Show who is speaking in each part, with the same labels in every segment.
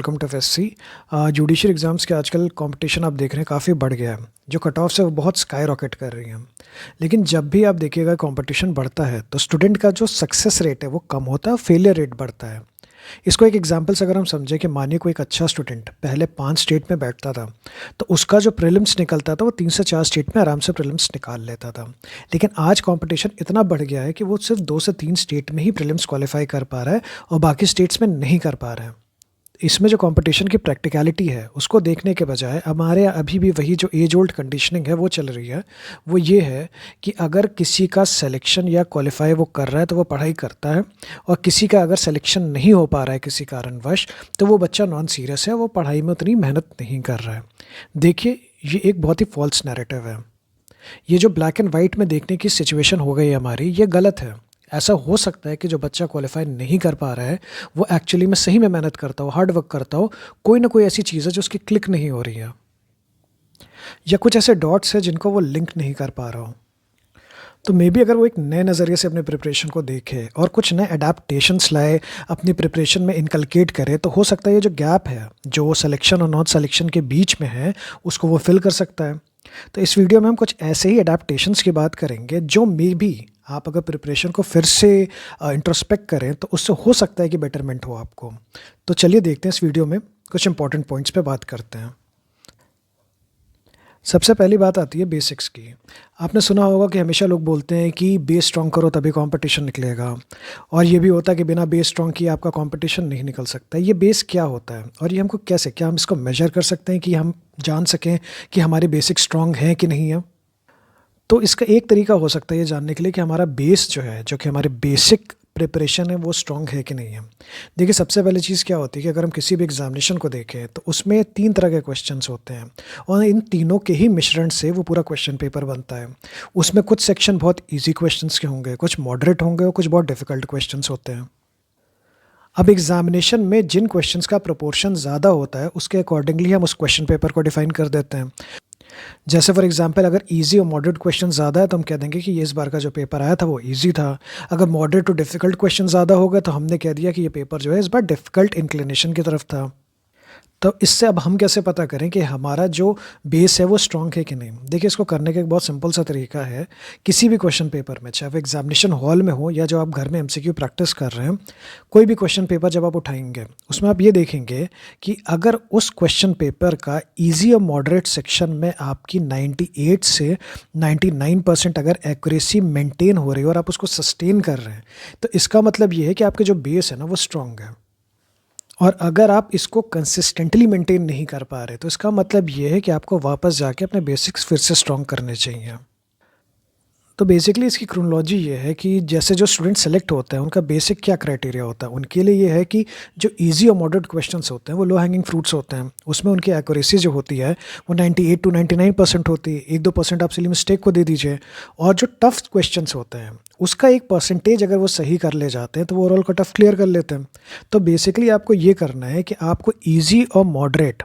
Speaker 1: Welcome to FSC. Judiciary exams के आजकल competition आप देख रहे हैं काफ़ी बढ़ गया है। जो कट ऑफ्स है वो बहुत स्काई रॉकेट कर रही हैं। लेकिन जब भी आप देखिएगा कंपटीशन बढ़ता है तो स्टूडेंट का जो सक्सेस रेट है वो कम होता है, फेलियर रेट बढ़ता है। इसको एक एग्जांपल से अगर हम समझें कि मानिए कोई एक अच्छा स्टूडेंट पहले 5 स्टेट में बैठता था, तो उसका जो प्रीलिम्स निकलता था वो 3 से 4 स्टेट में आराम से प्रीलिम्स निकाल लेता था। लेकिन आज कॉम्पिटिशन इतना बढ़ गया है कि वो सिर्फ 2 से 3 स्टेट में ही प्रीलिम्स क्वालिफाई कर पा रहा है और बाकी स्टेट्स में नहीं कर पा रहा है। इसमें जो कंपटीशन की प्रैक्टिकलिटी है उसको देखने के बजाय हमारे यहाँ अभी भी वही जो एज ओल्ड कंडीशनिंग है वो चल रही है। वो ये है कि अगर किसी का सिलेक्शन या क्वालिफाई वो कर रहा है तो वो पढ़ाई करता है, और किसी का अगर सिलेक्शन नहीं हो पा रहा है किसी कारणवश तो वो बच्चा नॉन सीरियस है, वो पढ़ाई में उतनी मेहनत नहीं कर रहा है। देखिए, ये एक बहुत ही फॉल्स नैरेटिव है। ये जो ब्लैक एंड वाइट में देखने की सिचुएशन हो गई है हमारी, ये गलत है। ऐसा हो सकता है कि जो बच्चा क्वालिफाई नहीं कर पा रहा है वो एक्चुअली में सही में मेहनत करता हो, हार्ड वर्क करता हो, कोई ना कोई ऐसी चीज़ है जो उसकी क्लिक नहीं हो रही है, या कुछ ऐसे डॉट्स है जिनको वो लिंक नहीं कर पा रहा हो। तो मे बी अगर वो एक नए नज़रिए से अपने प्रिपरेशन को देखे और कुछ नए अडेप्टेशंस लाए, अपनी प्रिपरेशन में इनकलकेट करे, तो हो सकता है ये जो गैप है जो सिलेक्शन और नॉन सिलेक्शन के बीच में है उसको वो फिल कर सकता है। तो इस वीडियो में हम कुछ ऐसे ही अडेप्टेशंस की बात करेंगे जो मे बी आप अगर प्रिपरेशन को फिर से इंट्रोस्पेक्ट करें तो उससे हो सकता है कि बेटरमेंट हो आपको। तो चलिए देखते हैं, इस वीडियो में कुछ इंपॉर्टेंट पॉइंट्स पे बात करते हैं। सबसे पहली बात आती है बेसिक्स की। आपने सुना होगा कि हमेशा लोग बोलते हैं कि बेस स्ट्रॉन्ग करो तभी कंपटीशन निकलेगा, और ये भी होता है कि बिना बेस स्ट्रॉन्ग किए आपका कंपटीशन नहीं निकल सकता। ये बेस क्या होता है और ये हमको कैसे, क्या हम इसको मेजर कर सकते हैं कि हम जान सकें कि हमारे बेसिक स्ट्रॉन्ग हैं कि नहीं है? तो इसका एक तरीका हो सकता है ये जानने के लिए कि हमारा बेस जो है, जो कि हमारे बेसिक प्रिपरेशन है, वो स्ट्रॉन्ग है कि नहीं है। देखिए, सबसे पहले चीज़ क्या होती है कि अगर हम किसी भी एग्जामिनेशन को देखें तो उसमें 3 तरह के क्वेश्चंस होते हैं, और इन तीनों के ही मिश्रण से वो पूरा क्वेश्चन पेपर बनता है। उसमें कुछ सेक्शन बहुत ईजी क्वेश्चंस के होंगे, कुछ मॉडरेट होंगे और कुछ बहुत डिफ़िकल्ट क्वेश्चंस होते हैं। अब एग्जामिनेशन में जिन क्वेश्चंस का प्रोपोर्शन ज़्यादा होता है उसके अकॉर्डिंगली हम उस क्वेश्चन पेपर को डिफ़ाइन कर देते हैं। जैसे फॉर एग्जांपल, अगर इजी और मॉडरेट क्वेश्चन ज़्यादा है तो हम कह देंगे कि ये इस बार का जो पेपर आया था वो इजी था। अगर मॉडरेट टू डिफ़िकल्ट क्वेश्चन ज़्यादा हो गए तो हमने कह दिया कि ये पेपर जो है इस बार डिफ़िकल्ट इंक्लिनेशन की तरफ था। तो इससे अब हम कैसे पता करें कि हमारा जो बेस है वो स्ट्रॉन्ग है कि नहीं? देखिए, इसको करने का एक बहुत सिंपल सा तरीका है। किसी भी क्वेश्चन पेपर में, चाहे वो एग्जामिनेशन हॉल में हो या जो आप घर में एमसीक्यू प्रैक्टिस कर रहे हैं, कोई भी क्वेश्चन पेपर जब आप उठाएंगे उसमें आप ये देखेंगे कि अगर उस क्वेश्चन पेपर का ईजी और मॉडरेट सेक्शन में आपकी 98 से 99% अगर एक्यूरेसी मेंटेन हो रही है और आप उसको सस्टेन कर रहे हैं, तो इसका मतलब ये है कि आपके जो बेस है ना वो स्ट्रॉन्ग है। और अगर आप इसको कंसिस्टेंटली मेंटेन नहीं कर पा रहे तो इसका मतलब ये है कि आपको वापस जाके अपने बेसिक्स फिर से स्ट्रॉन्ग करने चाहिए। तो बेसिकली इसकी क्रोनोलॉजी ये है कि जैसे जो स्टूडेंट सेलेक्ट होता है उनका बेसिक क्या क्राइटेरिया होता है। उनके लिए ये है कि जो इजी और मॉडरेट क्वेश्चंस होते हैं वो लो हैंगिंग फ्रूट्स होते हैं, उसमें उनकी एक्यूरेसी जो होती है वो 98 टू 99% होती है। 1-2% आप सिली मिस्टेक को दे दीजिए। और जो टफ क्वेश्चंस होते हैं उसका एक परसेंटेज अगर वो सही कर ले जाते हैं तो वो ओवरऑल कट ऑफ क्लियर कर लेते हैं। तो बेसिकली आपको ये करना है कि आपको ईजी और मॉडरेट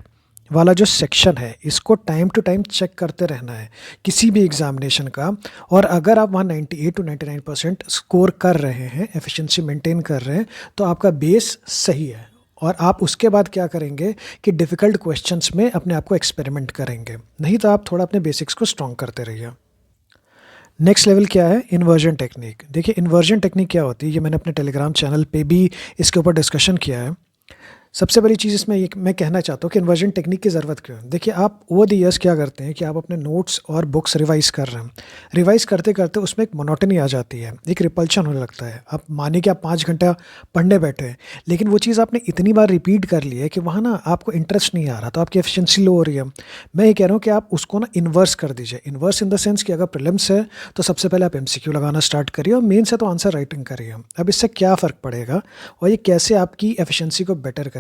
Speaker 1: वाला जो सेक्शन है इसको टाइम टू टाइम चेक करते रहना है किसी भी एग्जामिनेशन का। और अगर आप वहाँ 98 टू 99% स्कोर कर रहे हैं, एफिशिएंसी मेंटेन कर रहे हैं, तो आपका बेस सही है। और आप उसके बाद क्या करेंगे कि डिफ़िकल्ट क्वेश्चंस में अपने आप को एक्सपेरिमेंट करेंगे, नहीं तो आप थोड़ा अपने बेसिक्स को स्ट्रॉन्ग करते रहिए। नेक्स्ट लेवल क्या है? Inversion technique. देखिए, इन्वर्जन टेक्निक क्या होती है, ये मैंने अपने टेलीग्राम चैनल पे भी इसके ऊपर डिस्कशन किया है। सबसे पहली चीज़ इसमें ये मैं कहना चाहता हूँ कि इन्वर्जन टेक्निक की ज़रूरत क्यों है। देखिए, आप ओवर द ईयर्स क्या करते हैं कि आप अपने नोट्स और बुक्स रिवाइज़ कर रहे हैं। रिवाइज़ करते करते उसमें एक मोनोटनी आ जाती है, एक रिपल्शन होने लगता है। आप मानिए कि आप 5 घंटा पढ़ने बैठे हैं, लेकिन वो चीज़ आपने इतनी बार रिपीट कर ली है कि वहाँ ना आपको इंटरेस्ट नहीं आ रहा, तो आपकी एफिशिएंसी लो हो रही है। मैं ये कह रहा हूँ कि आप उसको ना इन्वर्स कर दीजिए। इन्वर्स इन द सेंस कि अगर प्रीलिम्स है तो सबसे पहले आप एमसीक्यू लगाना स्टार्ट करिए, और मेंस है तो आंसर राइटिंग करिए। अब इससे क्या फ़र्क पड़ेगा और ये कैसे आपकी एफिशिएंसी को बेटर करेगा?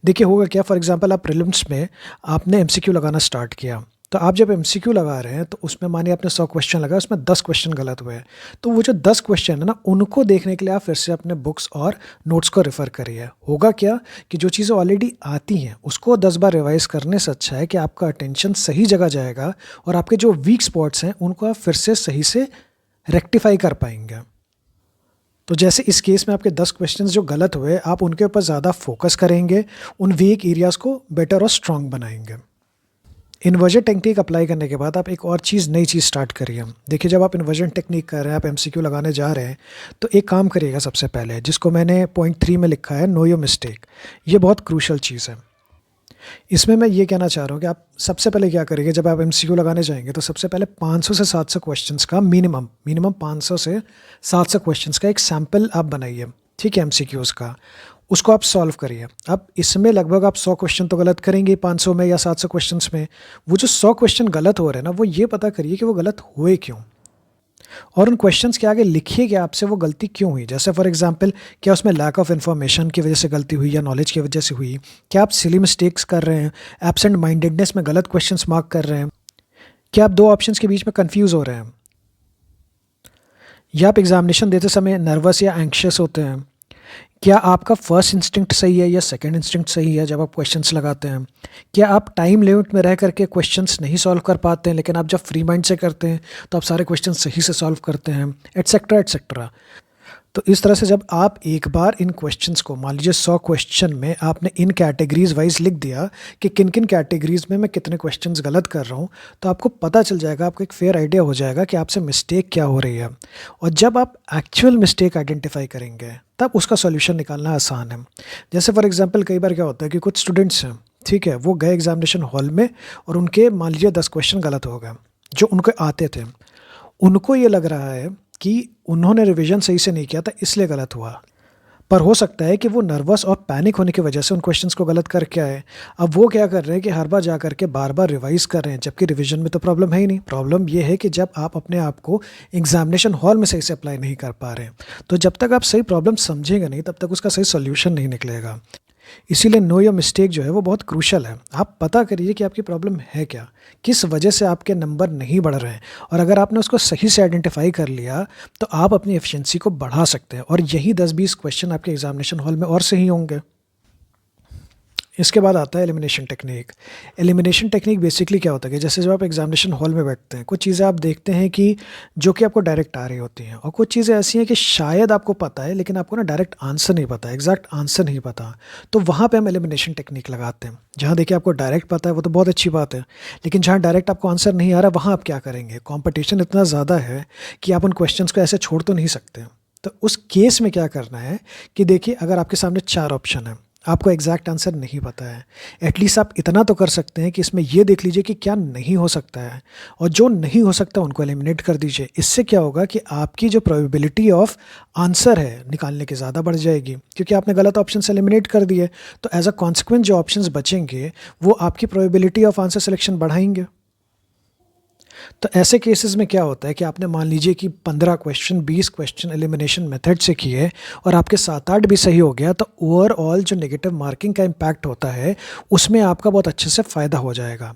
Speaker 1: देखिए, होगा क्या, फॉर एग्जांपल आप प्रीलिम्स में आपने एमसीक्यू लगाना स्टार्ट किया, तो आप जब एमसीक्यू लगा रहे हैं तो उसमें मानिए आपने 100 क्वेश्चन लगाया, उसमें 10 क्वेश्चन गलत हुए हैं, तो वो जो 10 क्वेश्चन है ना उनको देखने के लिए आप फिर से अपने बुक्स और नोट्स को रेफ़र करिए। होगा क्या कि जो चीज़ें ऑलरेडी आती हैं उसको 10 बार रिवाइज करने से अच्छा है कि आपका अटेंशन सही जगह जाएगा और आपके जो वीक स्पॉट्स हैं उनको आप फिर से सही से रेक्टिफाई कर पाएंगे। तो जैसे इस केस में आपके 10 क्वेश्चंस जो गलत हुए, आप उनके ऊपर ज़्यादा फोकस करेंगे, उन वीक एरियाज़ को बेटर और स्ट्रॉन्ग बनाएंगे। इन्वर्जन टेक्निक अप्लाई करने के बाद आप एक और चीज़, नई चीज़ स्टार्ट करिए। देखिए, जब आप इन्वर्जन टेक्निक कर रहे हैं, आप एमसीक्यू लगाने जा रहे हैं, तो एक काम करिएगा सबसे पहले, जिसको मैंने पॉइंट 3 में लिखा है, नो योर मिस्टेक। ये बहुत क्रूशल चीज़ है। इसमें मैं ये कहना चाह रहा हूँ कि आप सबसे पहले क्या करेंगे, जब आप एमसीक्यू लगाने जाएंगे तो सबसे पहले 500 से 700 क्वेश्चंस का मिनिमम 500 से 700 क्वेश्चंस का एक सैम्पल आप बनाइए, ठीक है, एमसीक्यूज़ का। उसको आप सॉल्व करिए। अब इसमें लगभग आप 100 क्वेश्चन तो गलत करेंगे 500 में या 700 क्वेश्चंस में। वो जो 100 क्वेश्चन गलत हो रहे हैं ना, वो ये पता करिए कि वो गलत हुए क्यों, और उन क्वेश्चंस के आगे लिखिए कि आपसे वो गलती क्यों हुई। जैसे फॉर एग्जांपल, क्या उसमें लैक ऑफ इन्फॉर्मेशन की वजह से गलती हुई या नॉलेज की वजह से हुई? क्या आप सिली मिस्टेक्स कर रहे हैं, एब्सेंट माइंडेडनेस में गलत क्वेश्चंस मार्क कर रहे हैं? क्या आप दो ऑप्शंस के बीच में कंफ्यूज हो रहे हैं? या आप एग्जामिनेशन देते समय नर्वस या एंक्शियस होते हैं? क्या आपका फर्स्ट इंस्टिंक्ट सही है या सेकंड इंस्टिंक्ट सही है जब आप क्वेश्चंस लगाते हैं? क्या आप टाइम लिमिट में रह करके क्वेश्चंस नहीं सॉल्व कर पाते हैं, लेकिन आप जब फ्री माइंड से करते हैं तो आप सारे क्वेश्चन सही से सॉल्व करते हैं, एट्सेट्रा एट्सेट्रा। तो इस तरह से जब आप एक बार इन क्वेश्चंस को, मान लीजिए 100 क्वेश्चन में आपने इन कैटेगरीज वाइज लिख दिया कि किन किन कैटेगरीज में मैं कितने क्वेश्चंस गलत कर रहा हूँ, तो आपको पता चल जाएगा, आपको एक फेयर आइडिया हो जाएगा कि आपसे मिस्टेक क्या हो रही है। और जब आप एक्चुअल मिस्टेक आइडेंटिफाई करेंगे, तब उसका सॉल्यूशन निकालना आसान है। जैसे फॉर एग्जांपल, कई बार क्या होता है कि कुछ स्टूडेंट्स हैं, ठीक है, वो गए एग्जामिनेशन हॉल में और उनके मान लीजिए 10 क्वेश्चन गलत हो गए जो उनको आते थे। उनको ये लग रहा है कि उन्होंने रिवीजन सही से नहीं किया था, इसलिए गलत हुआ। पर हो सकता है कि वो नर्वस और पैनिक होने की वजह से उन क्वेश्चंस को गलत करके आए। अब वो क्या कर रहे हैं कि हर बार जा करके बार बार रिवाइज कर रहे हैं, जबकि रिवीजन में तो प्रॉब्लम है ही नहीं। प्रॉब्लम ये है कि जब आप अपने आप को एग्जामिनेशन हॉल में सही से अप्लाई नहीं कर पा रहे हैं, तो जब तक आप सही प्रॉब्लम समझेंगे नहीं, तब तक उसका सही सोल्यूशन नहीं निकलेगा। इसीलिए नो योर मिस्टेक जो है वो बहुत क्रूशल है। आप पता करिए कि आपकी प्रॉब्लम है क्या, किस वजह से आपके नंबर नहीं बढ़ रहे हैं, और अगर आपने उसको सही से आइडेंटिफाई कर लिया तो आप अपनी एफिशिएंसी को बढ़ा सकते हैं, और यही 10-20 क्वेश्चन आपके एग्जामिनेशन हॉल में और सही होंगे। इसके बाद आता है elimination technique. Elimination technique basically क्या होता है कि जैसे जब आप एग्जामिनेशन हॉल में बैठते हैं, कुछ चीज़ें आप देखते हैं कि जो कि आपको डायरेक्ट आ रही होती हैं, और कुछ चीज़ें ऐसी हैं कि शायद आपको पता है लेकिन आपको ना डायरेक्ट आंसर नहीं पता, एग्जैक्ट आंसर नहीं पता। तो वहाँ पे हम एलिमिनेशन टेक्निक लगाते हैं। जहाँ देखिए आपको डायरेक्ट पता है वो तो बहुत अच्छी बात है, लेकिन जहाँ डायरेक्ट आपको आंसर नहीं आ रहा, वहाँ आप क्या करेंगे? कॉम्पिटिशन इतना ज़्यादा है कि आप उन क्वेश्चन को ऐसे छोड़ तो नहीं सकते। तो उस केस में क्या करना है कि देखिए, अगर आपके सामने 4 ऑप्शन है, आपको एग्जैक्ट आंसर नहीं पता है, एटलीस्ट आप इतना तो कर सकते हैं कि इसमें ये देख लीजिए कि क्या नहीं हो सकता है, और जो नहीं हो सकता उनको एलिमिनेट कर दीजिए। इससे क्या होगा कि आपकी जो प्रोबेबिलिटी ऑफ आंसर है निकालने की ज़्यादा बढ़ जाएगी, क्योंकि आपने गलत ऑप्शन से एलिमिनेट कर दिए। तो एज अ कॉन्सिक्वेंस जो ऑप्शंस बचेंगे वो आपकी प्रोबेबिलिटी ऑफ आंसर सिलेक्शन बढ़ाएंगे। तो ऐसे केसेस में क्या होता है कि आपने मान लीजिए कि 15 क्वेश्चन 20 क्वेश्चन एलिमिनेशन मेथड से किए और आपके 7-8 भी सही हो गया, तो ओवरऑल जो नेगेटिव मार्किंग का इम्पैक्ट होता है उसमें आपका बहुत अच्छे से फ़ायदा हो जाएगा।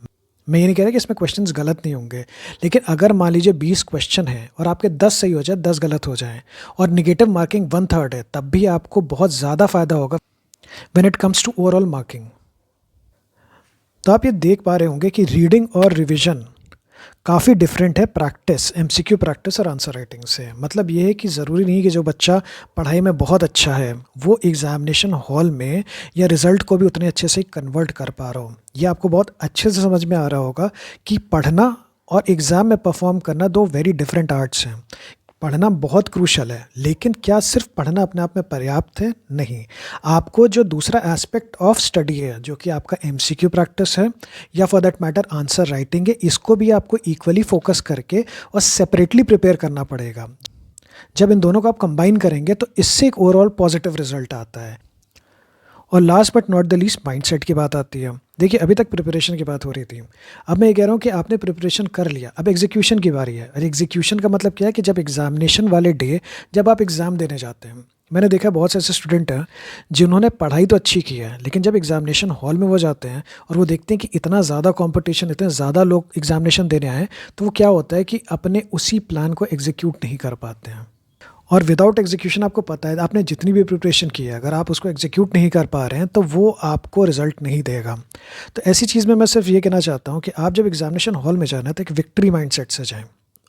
Speaker 1: मैं ये नहीं कह रहा कि इसमें क्वेश्चंस गलत नहीं होंगे, लेकिन अगर मान लीजिए 20 क्वेश्चन है और आपके 10 सही हो जाए, 10 गलत हो जाएं, और नेगेटिव मार्किंग 1/3 है, तब भी आपको बहुत ज़्यादा फ़ायदा होगा when it comes to overall marking. तो आप ये देख पा रहे होंगे कि रीडिंग और रिविजन काफ़ी डिफरेंट है प्रैक्टिस, एमसीक्यू प्रैक्टिस और आंसर राइटिंग से। मतलब ये है कि ज़रूरी नहीं कि जो बच्चा पढ़ाई में बहुत अच्छा है वो एग्जामिनेशन हॉल में या रिज़ल्ट को भी उतने अच्छे से कन्वर्ट कर पा रहा हो। ये आपको बहुत अच्छे से समझ में आ रहा होगा कि पढ़ना और एग्ज़ाम में परफॉर्म करना 2 वेरी डिफरेंट आर्ट्स हैं। पढ़ना बहुत क्रूशल है, लेकिन क्या सिर्फ पढ़ना अपने आप में पर्याप्त है? नहीं। आपको जो दूसरा एस्पेक्ट ऑफ स्टडी है, जो कि आपका एमसीक्यू प्रैक्टिस है या for that matter answer writing है, इसको भी आपको इक्वली फोकस करके और सेपरेटली प्रिपेयर करना पड़ेगा। जब इन दोनों को आप कंबाइन करेंगे तो इससे एक ओवरऑल पॉजिटिव रिजल्ट आता है। और last but not the least mindset की बात आती है। देखिए, अभी तक प्रिपरेशन की बात हो रही थी, अब मैं ये कह रहा हूँ कि आपने प्रिपरेशन कर लिया, अब एग्जीक्यूशन की बारी है। और एग्जीक्यूशन का मतलब क्या है कि जब एग्जामिनेशन वाले डे जब आप एग्ज़ाम देने जाते हैं, मैंने देखा बहुत से ऐसे स्टूडेंट हैं जिन्होंने पढ़ाई तो अच्छी की है, लेकिन जब एग्जामिनेशन हॉल में वो जाते हैं और वो देखते हैं कि इतना ज़्यादा कंपटीशन, इतने ज़्यादा लोग एग्जामिनेशन देने आए, तो वो क्या होता है कि अपने उसी प्लान को एग्जीक्यूट नहीं कर पाते हैं। और विदाउट एग्जीक्यूशन आपको पता है, आपने जितनी भी प्रिपरेशन की है, अगर आप उसको एग्जीक्यूट नहीं कर पा रहे हैं तो वो आपको रिजल्ट नहीं देगा। तो ऐसी चीज़ में मैं सिर्फ ये कहना चाहता हूँ कि आप जब एग्जामिनेशन हॉल में जाना है तो एक विक्ट्री माइंडसेट से जाएं।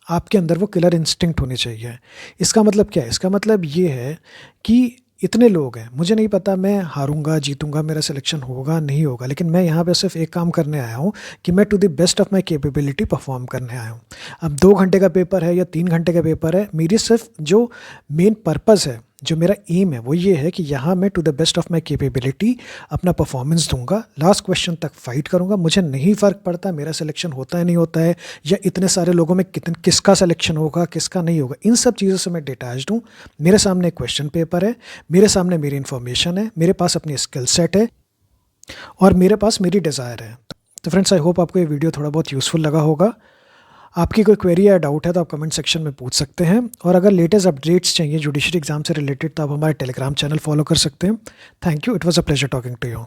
Speaker 1: आपके अंदर वो किलर इंस्टिंक्ट होनी चाहिए। इसका मतलब क्या है? इसका मतलब ये है कि इतने लोग हैं, मुझे नहीं पता मैं हारूँगा, जीतूँगा, मेरा सिलेक्शन होगा, नहीं होगा, लेकिन मैं यहाँ पे सिर्फ़ एक काम करने आया हूँ कि मैं to the best of my capability perform करने आया हूँ। अब 2 घंटे का पेपर है या 3 घंटे का पेपर है, मेरी सिर्फ़ जो मेन पर्पज़ है, जो मेरा एम है, वो ये है कि यहाँ मैं to the best of my capability अपना परफ़ॉर्मेंस दूँगा, लास्ट क्वेश्चन तक फ़ाइट करूँगा। मुझे नहीं फ़र्क पड़ता मेरा सिलेक्शन होता है, नहीं होता है, या इतने सारे लोगों में किसका सिलेक्शन होगा, किसका नहीं होगा। इन सब चीज़ों से मैं डिटैच्ड हूँ। मेरे सामने एक क्वेश्चन पेपर है, मेरे सामने मेरी इन्फॉर्मेशन है, मेरे पास अपनी स्किल सेट है और मेरे पास मेरी डिज़ायर है। तो फ्रेंड्स, आई होप आपको ये वीडियो थोड़ा बहुत यूज़फुल लगा होगा। आपकी कोई क्वेरी या डाउट है तो आप कमेंट सेक्शन में पूछ सकते हैं, और अगर लेटेस्ट अपडेट्स चाहिए जुडिशरी एग्जाम से रिलेटेड तो आप हमारे टेलीग्राम चैनल फॉलो कर सकते हैं। Thank you, it was a pleasure talking to you.